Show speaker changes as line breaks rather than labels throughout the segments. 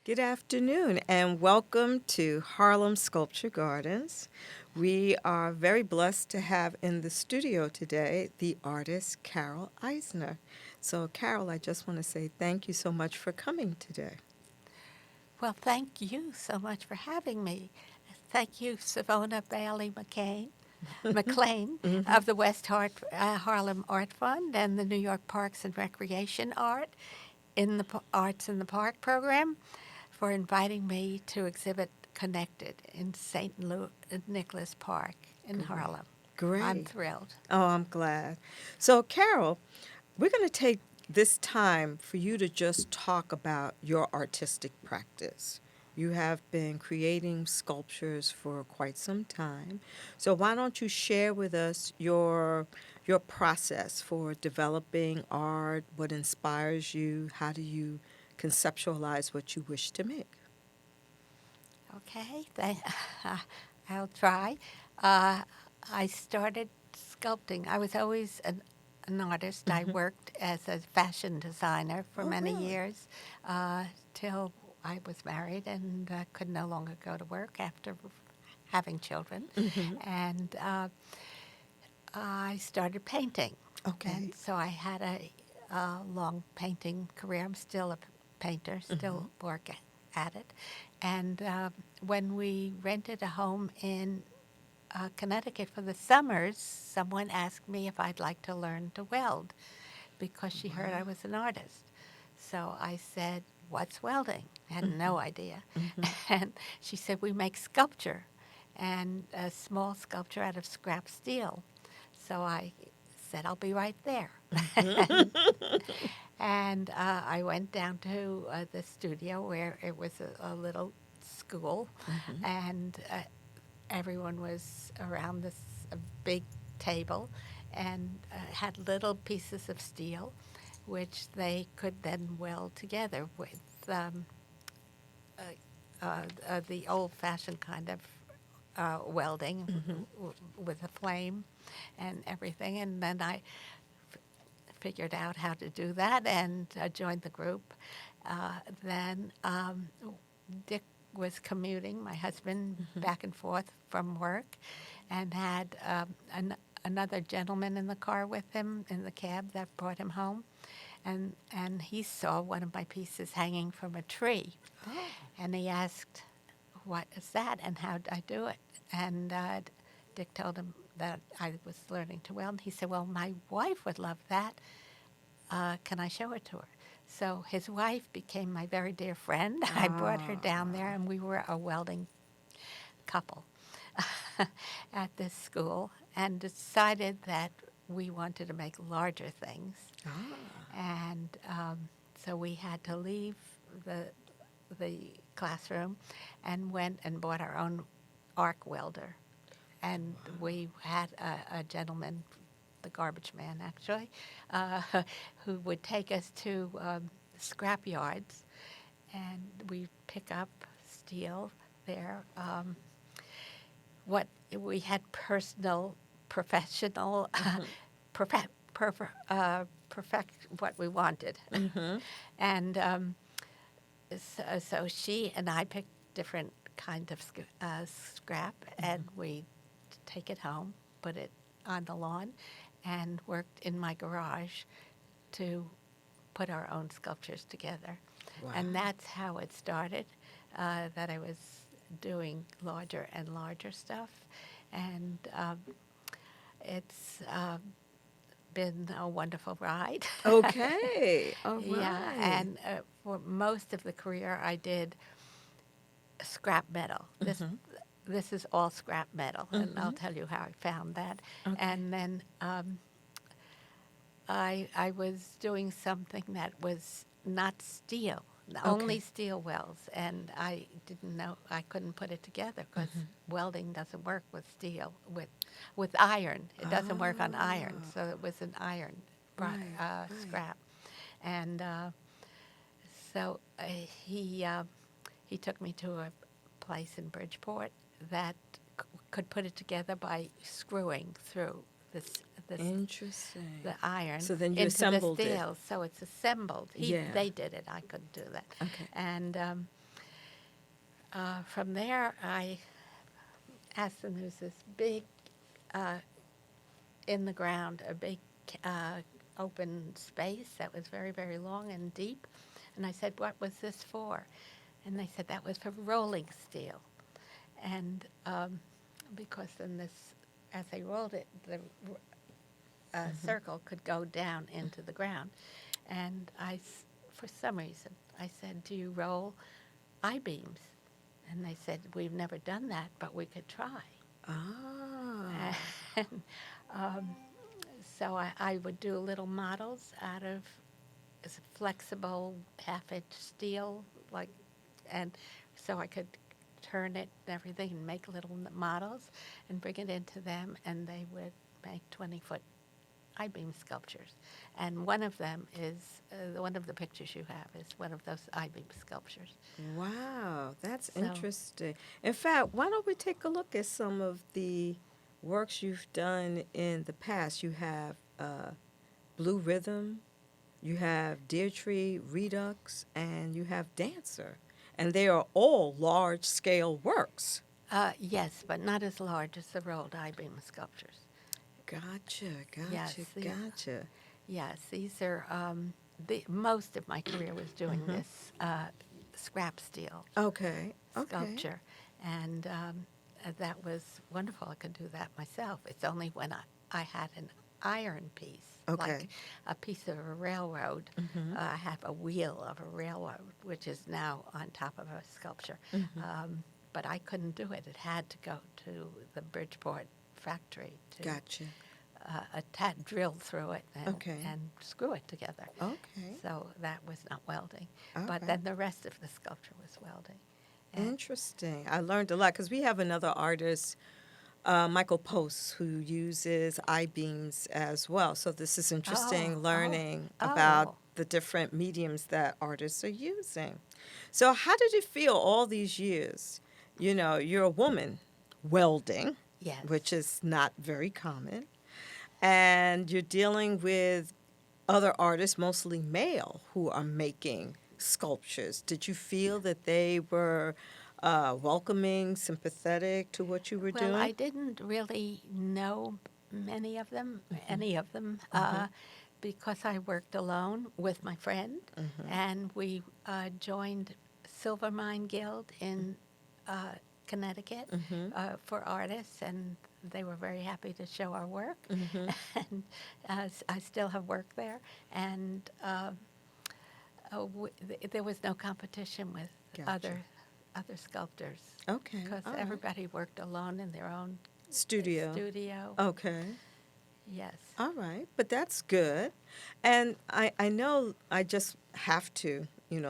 Good afternoon and welcome to Harlem Sculpture Gardens. We are very blessed to have in the studio today the artist Carol Eisner. So, Carol, I just want to say thank you so much for coming today.
Well, thank you so much for having me. Thank you, Savona Bailey McLean of the Harlem Art Fund and the New York Parks and Recreation Arts in the Park program for inviting me to exhibit Connected in Nicholas Park in Harlem. I'm
Great.
thrilled.
Oh, I'm glad. So, Carol, we're going to take this time for you to just talk about your artistic practice. You have been creating sculptures for quite some time. So why don't you share with us your process for developing art, what inspires you, how do you conceptualize what you wish to make?
Okay, I'll try. Uh, I started sculpting. I was always an artist. I worked as a fashion designer for
Oh,
many
really?
years till I was married and could no longer go to work after having children. And I started painting.
Okay.
And so I had a long painting career. I'm still a painter, still work at it. And when we rented a home in Connecticut for the summers, someone asked me if I'd like to learn to weld because she heard I was an artist. So I said, "What's welding?" I had no idea. And she said, "We make sculpture and a small sculpture out of scrap steel." So I said, "I'll be right there." And I went down to the studio where it was a little school, and everyone was around this big table and had little pieces of steel, which they could then weld together with the old-fashioned kind of welding with a flame and everything. And then I figured out how to do that and joined the group. Then Dick was commuting, my husband, back and forth from work, and had another gentleman in the car with him in the cab that brought him home. And he saw one of my pieces hanging from a tree.
Oh.
And he asked, "What is that and how would I do it?" And Dick told him that I was learning to weld. He said, "Well, my wife would love that. Can I show it to her?" So his wife became my very dear friend. I brought her down there, and we were a welding couple at this school and decided that we wanted to make larger things. And so we had to leave the classroom and went and bought our own arc welder. And we had a gentleman, the garbage man actually, uh, who would take us to scrap yards, and we'd pick up steel there. What we had personal, professional, perfect, perfect what we wanted, and so she and I picked different kinds of scrap, and we take it home, put it on the lawn, and worked in my garage to put our own sculptures together.
Wow.
And that's how it started, that I was doing larger and larger stuff. And it's been a wonderful ride.
Okay. All
Yeah,
right.
and for most of the career, I did scrap metal. This is all scrap metal, and I'll tell you how I found that.
Okay.
And then I was doing something that was not steel, only
Okay.
steel wells, and I didn't know I couldn't put it together because welding doesn't work with steel with iron. It doesn't work on iron, so it was an iron
Right. Right.
scrap, and so he took me to a place in Bridgeport that could put it together by screwing through this
Interesting.
the iron
So then you
into the
assembled it.
steel, so it's assembled.
Yeah.
They did it. I couldn't do that.
Okay.
And from there, I asked them, there's this big uh, in the ground, a big uh, open space that was very, very long and deep. And I said, what was this for? And they said that was for rolling steel. And because then this, as they rolled it, the circle could go down into the ground. And for some reason, I said, do you roll I-beams? And they said, we've never done that, but we could try.
Ah.
And so I would do little models out of flexible half-inch steel, and so I could turn it and everything and make little models and bring it into them, and they would make 20-foot I-beam sculptures. And one of them is, one of the pictures you have is one of those I-beam sculptures.
Wow, that's
So-
interesting. In fact, why don't we take a look at some of the works you've done in the past? You have Blue Rhythm, you have Deer Tree Redux, and you have Dancer. And they are all large-scale works.
Yes, but not as large as the rolled I-beam sculptures.
Gotcha,
Yes,
gotcha,
these-
gotcha.
Yes, these are, most of my career was doing this scrap steel
Okay, okay.
sculpture. And that was wonderful. I could do that myself. It's only when I had an iron piece,
Okay.
like a piece of a railroad. I have a wheel of a railroad, which is now on top of a sculpture. But I couldn't do it. It had to go to the Bridgeport factory to
Gotcha.
drill through it
Okay.
and screw it together.
Okay.
So that was not welding.
Okay.
But then the rest of the sculpture was welding. And-
Interesting. I learned a lot because we have another artist, Michael Post, who uses I-beams as well. So this is interesting
Oh,
learning
oh,
about
oh.
the different mediums that artists are using. So how did it feel all these years? You know, you're a woman welding,
Yes.
which is not very common, and you're dealing with other artists, mostly male, who are making sculptures. Did you feel that they were welcoming, sympathetic to what you were
Well,
doing?
I didn't really know many of them, any of them, because I worked alone with my friend, and we joined Silver Mine Guild in Connecticut for artists, and they were very happy to show our work, and I still have work there, and there was no competition with
Gotcha.
other sculptors.
Okay,
Because
all right.
everybody worked alone in their own
Studio.
studio.
Okay.
Yes.
All right, but that's good. And I know I just have to,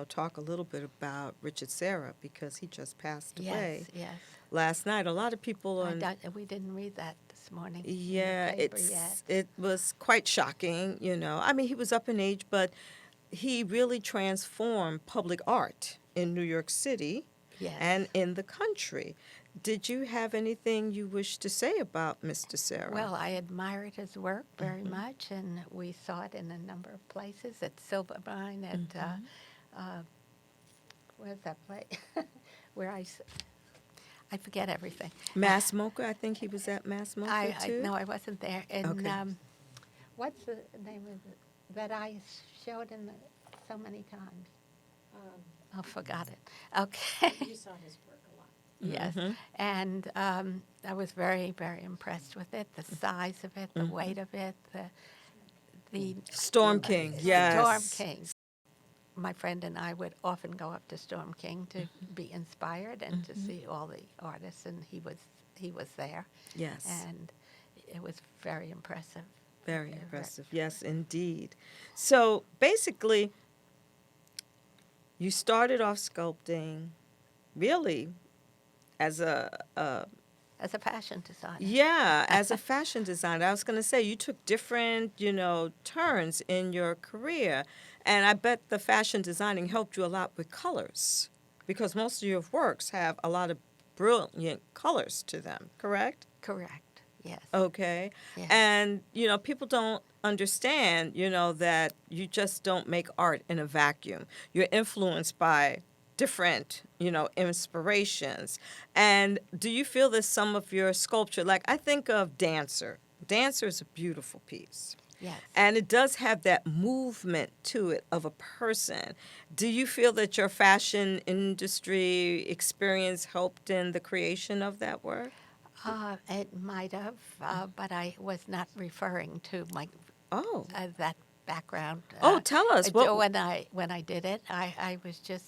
talk a little bit about Richard Serra because he just passed away
Yes.
last night. A lot of people on
We didn't read that this morning.
Yeah,
in the paper yet.
it was quite shocking, I mean, he was up in age, but he really transformed public art in New York City
Yes.
and in the country. Did you have anything you wish to say about Mr. Serra?
Well, I admired his work very much, and we saw it in a number of places at Silver Mine, at where's that place? Where I forget everything.
Mass Mocha, I think he was at Mass Mocha too.
No, I wasn't there. And
Okay.
what's the name of it that I showed in so many times? I forgot it. Okay.
You saw his work a lot.
Yes, and I was very, very impressed with it. The size of it, the weight of it, the
Storm King, yes.
Storm King. My friend and I would often go up to Storm King to be inspired and to see all the artists, and he was there,
Yes,
and it was very impressive.
very
very-
impressive. Yes, indeed. So basically, you started off sculpting really as
As a fashion designer.
yeah, as a fashion designer. I was going to say you took different, turns in your career, and I bet the fashion designing helped you a lot with colors because most of your works have a lot of brilliant colors to them, correct?
Correct. Yes.
Okay.
Yes.
And, people don't understand, that you just don't make art in a vacuum. You're influenced by different, inspirations. And do you feel that some of your sculpture, like I think of Dancer. Dancer is a beautiful piece.
Yes.
And it does have that movement to it of a person. Do you feel that your fashion industry experience helped in the creation of that work?
It might have, but I was not referring to my
Oh.
that background.
Oh, tell us.
When I did it, I was just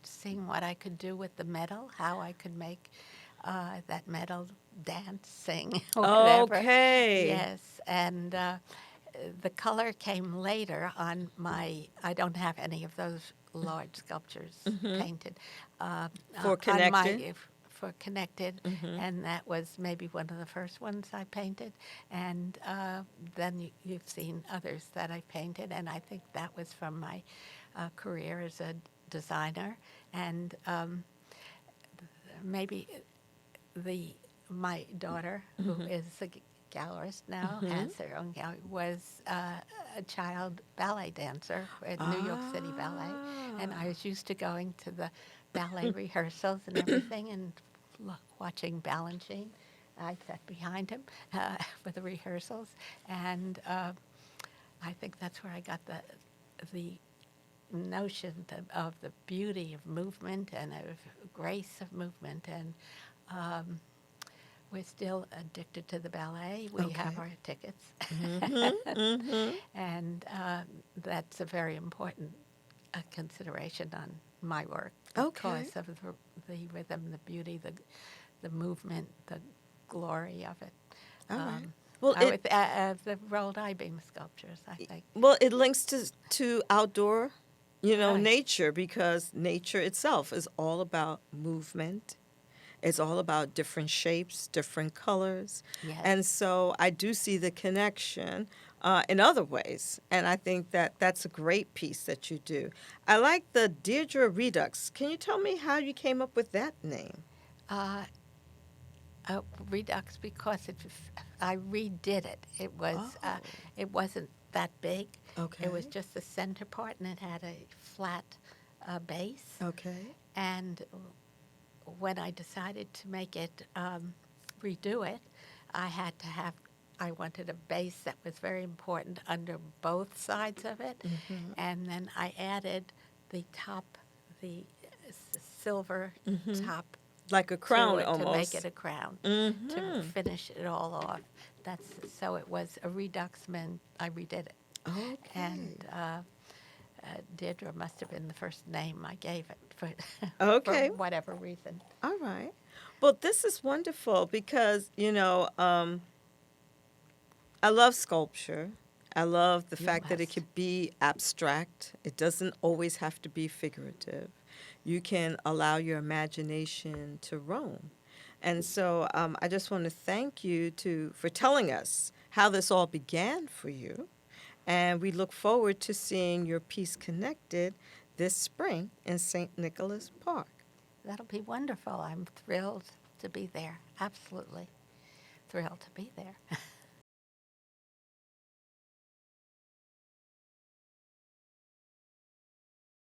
seeing what I could do with the metal, how I could make that metal dance, sing, whatever.
Okay.
Yes, and the color came later on my. I don't have any of those large sculptures painted.
For
On my
Connected?
for Connected, and that was maybe one of the first ones I painted. And then you've seen others that I painted, and I think that was from my career as a designer. And maybe my daughter, who is a gallerist now, has her own gallery, was a child ballet dancer at New York City Ballet, and I was used to going to the ballet rehearsals and everything, and watching Balanchine. I sat behind him for the rehearsals, and I think that's where I got the notion of the beauty of movement and of grace of movement. And we're still addicted to the ballet. We have
Okay.
our tickets.
Mm-hmm.
And that's a very important consideration on my work
Okay.
because of the rhythm, the beauty, the movement, the glory of it.
All right. Well,
With the rolled I-beam sculptures, I think.
it links to outdoor,
Right.
nature, because nature itself is all about movement. It's all about different shapes, different colors.
Yes.
And so I do see the connection in other ways. And I think that that's a great piece that you do. I like the Deirdre Redux. Can you tell me how you came up with that name?
Uh, Redux because I redid it.
Oh.
It wasn't that big.
Okay.
It was just the center part, and it had a flat base.
Okay.
And when I decided to make it, redo it, I wanted a base that was very important under both sides of it.
Mm-hmm.
And then I added the top, the silver top
Like a
to
crown
it
almost.
to make it a crown,
Mm-hmm.
to finish it all off. So it was a redux, meant I redid it.
Okay.
And Deirdre must have been the first name I gave it for,
Okay.
for whatever reason.
All right. Well, this is wonderful because, I love sculpture. I love the
You
fact that it
must.
could be abstract. It doesn't always have to be figurative. You can allow your imagination to roam. And so I just want to thank you for telling us how this all began for you. And we look forward to seeing your piece Connected this spring in St. Nicholas Park.
That'll be wonderful. I'm thrilled to be there. Absolutely thrilled to be there.